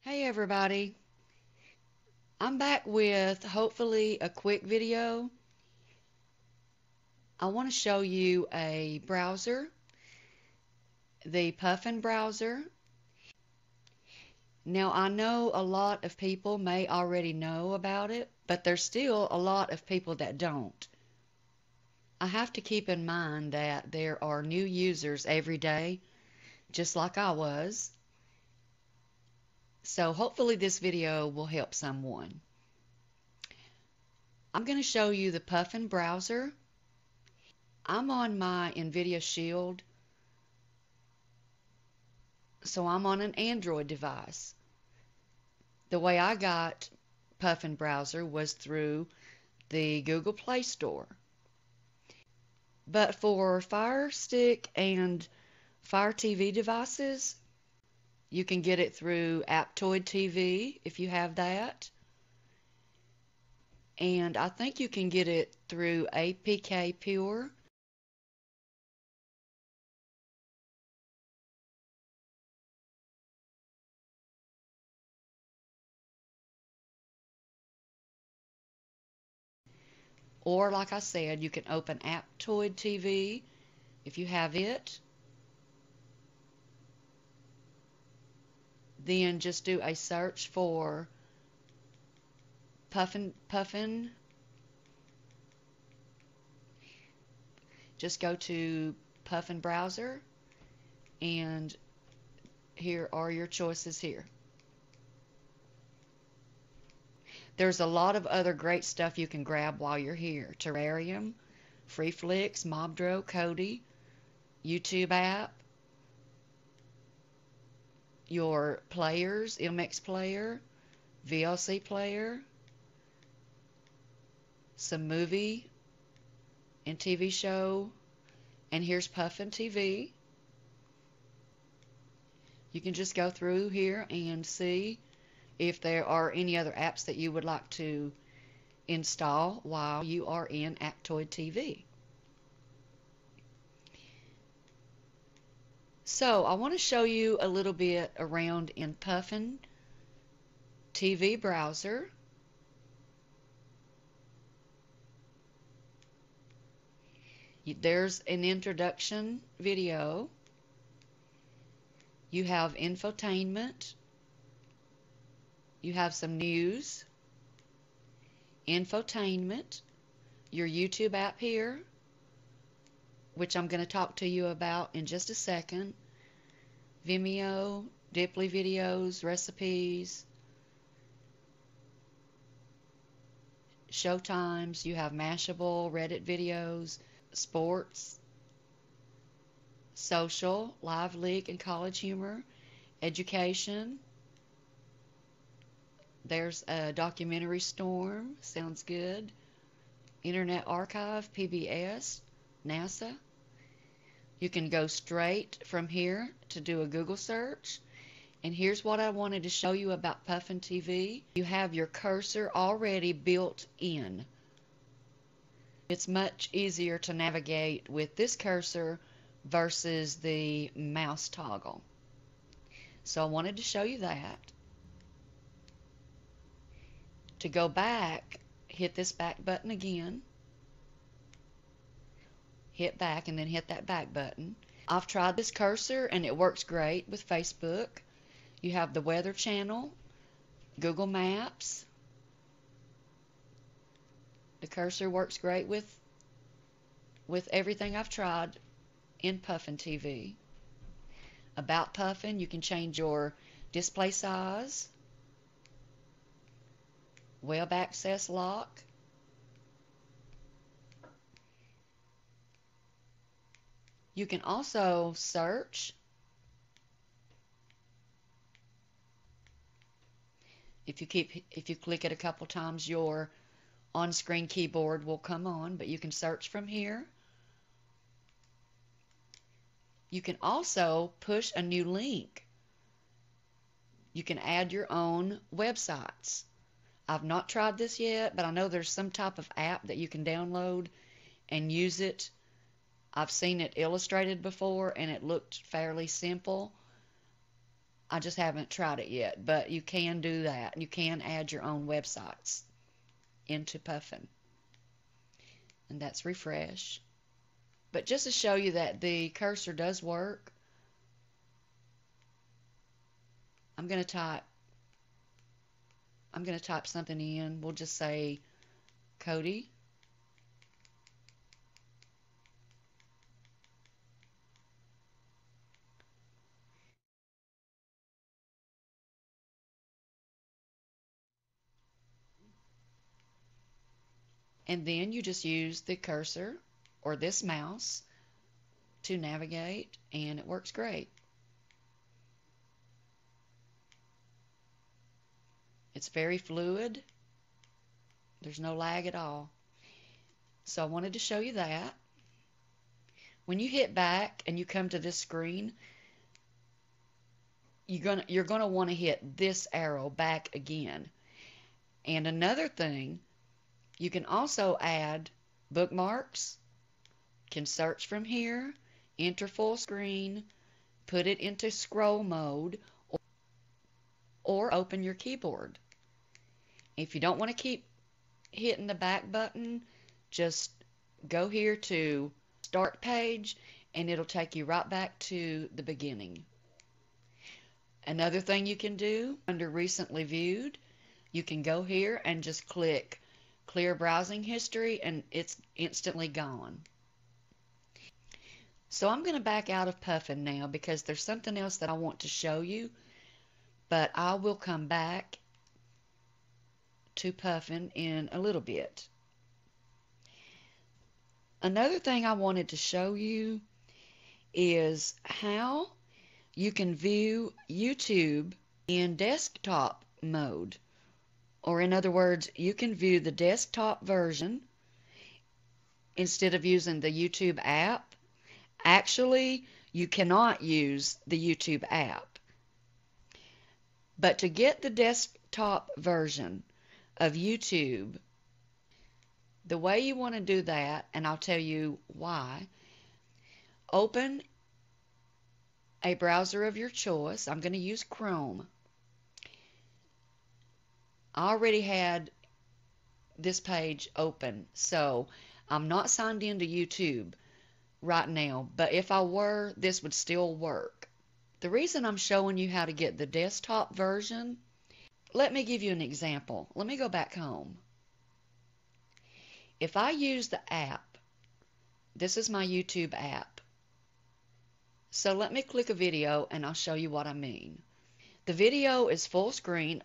Hey everybody, I'm back with hopefully a quick video. I want to show you a browser, the Puffin Browser. Now I know a lot of people may already know about it, but there's still a lot of people that don't. I have to keep in mind that there are new users every day, just like I was. So hopefully this video will help someone. I'm going to show you the Puffin Browser. I'm on my NVIDIA Shield, so I'm on an Android device. The way I got Puffin Browser was through the Google Play Store. But for Fire Stick and Fire TV devices, you can get it through Aptoid TV if you have that. And I think you can get it through APK Pure. Or, like I said, you can open Aptoid TV if you have it. Then just do a search for Puffin. Just go to Puffin Browser, and here are your choices here. There's a lot of other great stuff you can grab while you're here. Terrarium, FreeFlix, Mobdro, Kodi, YouTube app, your players, MX player, VLC player, some movie and TV show, and here's Puffin-TV. You can just go through here and see if there are any other apps that you would like to install while you are in Aptoid TV. So I want to show you a little bit around in Puffin TV browser. There's an introduction video. You have infotainment. You have some news, infotainment, your YouTube app here, which I'm going to talk to you about in just a second, Vimeo, Dipley videos, recipes, showtimes, you have Mashable, Reddit videos, sports, social, live leak and college humor, education. There's a documentary storm, sounds good. Internet Archive, PBS, NASA. You can go straight from here to do a Google search. And here's what I wanted to show you about Puffin TV. You have your cursor already built in. It's much easier to navigate with this cursor versus the mouse toggle. So I wanted to show you that. To go back, hit this back button again. Hit back and then hit that back button. I've tried this cursor and it works great with Facebook. You have the Weather Channel, Google Maps. The cursor works great with everything I've tried in Puffin TV. About Puffin, you can change your display size, web access lock, you can also search. If you click it a couple times, your on-screen keyboard will come on, but you can search from here. You can also push a new link. You can add your own websites. I've not tried this yet, but I know there's some type of app that you can download and use it. I've seen it illustrated before and it looked fairly simple. I just haven't tried it yet, but you can do that. You can add your own websites into Puffin. And that's refresh. But just to show you that the cursor does work, I'm going to type something in. We'll just say Cody. And then you just use the cursor or this mouse to navigate, and it works great. It's very fluid. There's no lag at all. So I wanted to show you that. When you hit back and you come to this screen, you're gonna want to hit this arrow back again. And another thing, you can also add bookmarks, can search from here, enter full screen, put it into scroll mode, or open your keyboard. If you don't want to keep hitting the back button, just go here to Start Page and it'll take you right back to the beginning. Another thing you can do under Recently Viewed, you can go here and just click Clear Browsing History and it's instantly gone. So I'm going to back out of Puffin now because there's something else that I want to show you, but I will come back to Puffin in a little bit. Another thing I wanted to show you is how you can view YouTube in desktop mode. Or in other words, you can view the desktop version instead of using the YouTube app. Actually, you cannot use the YouTube app. But to get the desktop version of YouTube, the way you want to do that, and I'll tell you why, open a browser of your choice. I'm going to use Chrome. I already had this page open, so I'm not signed into YouTube right now, but if I were, this would still work. The reason I'm showing you how to get the desktop version, let me give you an example. Let me go back home. If I use the app, this is my YouTube app. So let me click a video and I'll show you what I mean. The video is full screen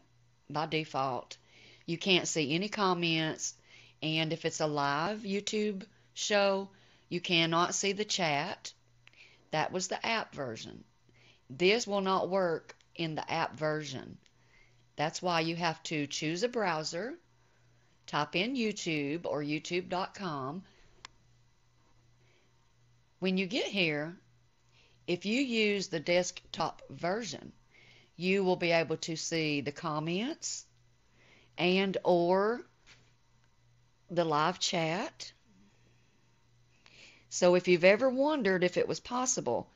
by default. You can't see any comments, and if it's a live YouTube show, you cannot see the chat. That was the app version. This will not work in the app version. That's why you have to choose a browser, type in YouTube or youtube.com. When you get here, if you use the desktop version, you will be able to see the comments and or the live chat. So if you've ever wondered if it was possible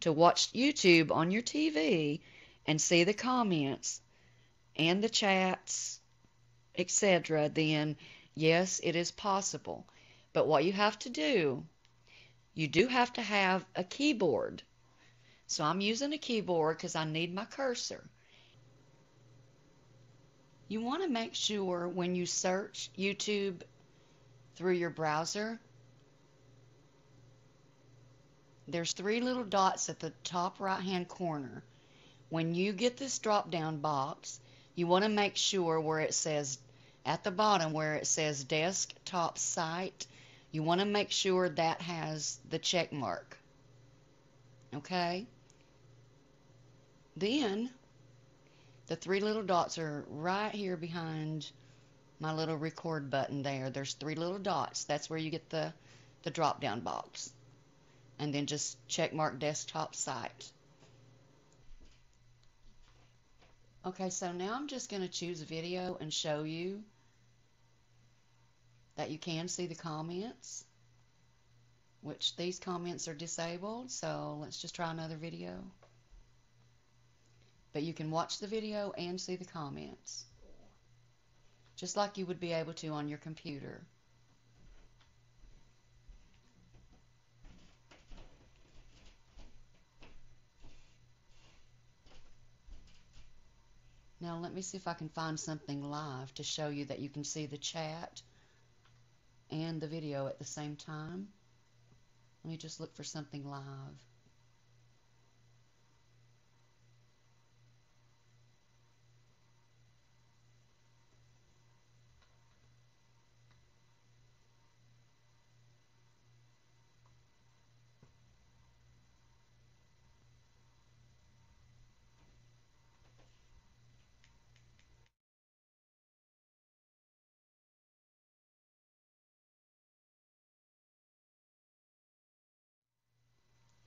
to watch YouTube on your TV and see the comments and the chats, etc., then yes, it is possible. But what you have to do, you do have to have a keyboard. So I'm using a keyboard because I need my cursor. You want to make sure when you search YouTube through your browser, there's three little dots at the top right-hand corner. When you get this drop-down box, you want to make sure where it says, at the bottom where it says desktop site, you want to make sure that has the check mark. Okay? Then, the three little dots are right here behind my little record button there. There's three little dots. That's where you get the drop-down box. And then just check mark desktop site. Okay, so now I'm just going to choose a video and show you that you can see the comments, which these comments are disabled, so let's just try another video. But you can watch the video and see the comments, just like you would be able to on your computer. Now let me see if I can find something live to show you that you can see the chat and the video at the same time. Let me just look for something live.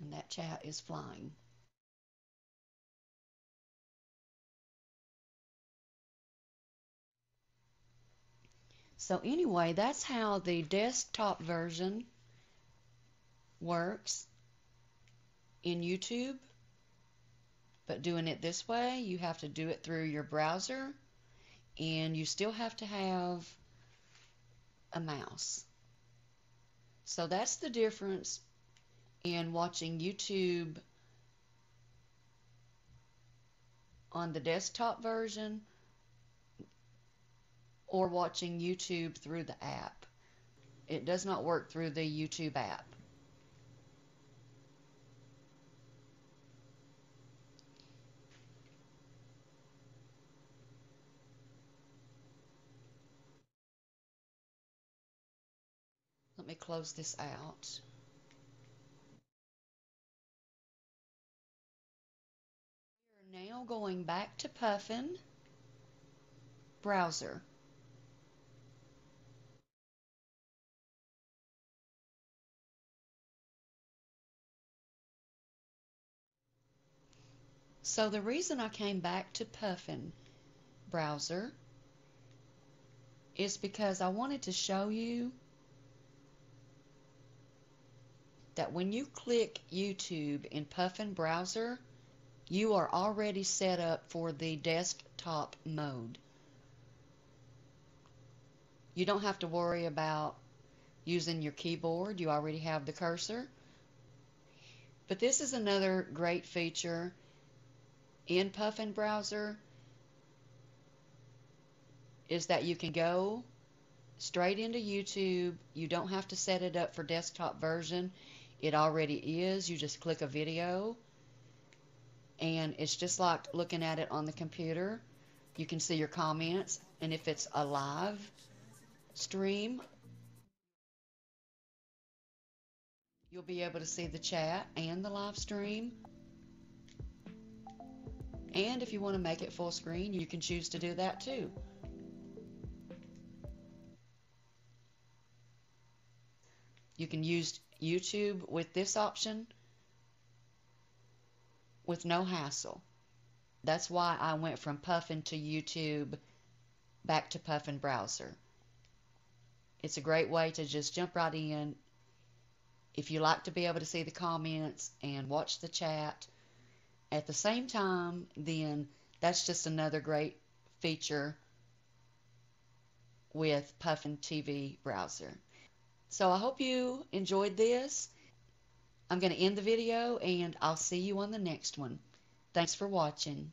And that chat is flying. So anyway, that's how the desktop version works in YouTube. But doing it this way, you have to do it through your browser, and you still have to have a mouse. So that's the difference in watching YouTube on the desktop version or watching YouTube through the app. It does not work through the YouTube app. Let me close this out. We are now going back to Puffin Browser. So the reason I came back to Puffin Browser is because I wanted to show you that when you click YouTube in Puffin Browser, you are already set up for the desktop mode. You don't have to worry about using your keyboard. You already have the cursor. But this is another great feature in Puffin Browser, is that you can go straight into YouTube. You don't have to set it up for desktop version. It already is. You just click a video, and it's just like looking at it on the computer. You can see your comments, and if it's a live stream, you'll be able to see the chat and the live stream. And if you want to make it full screen, you can choose to do that too. You can use YouTube with this option with no hassle. That's why I went from Puffin to YouTube back to Puffin Browser. It's a great way to just jump right in. If you like to be able to see the comments and watch the chat at the same time, then that's just another great feature with Puffin-TV browser. So I hope you enjoyed this. I'm going to end the video, and I'll see you on the next one. Thanks for watching.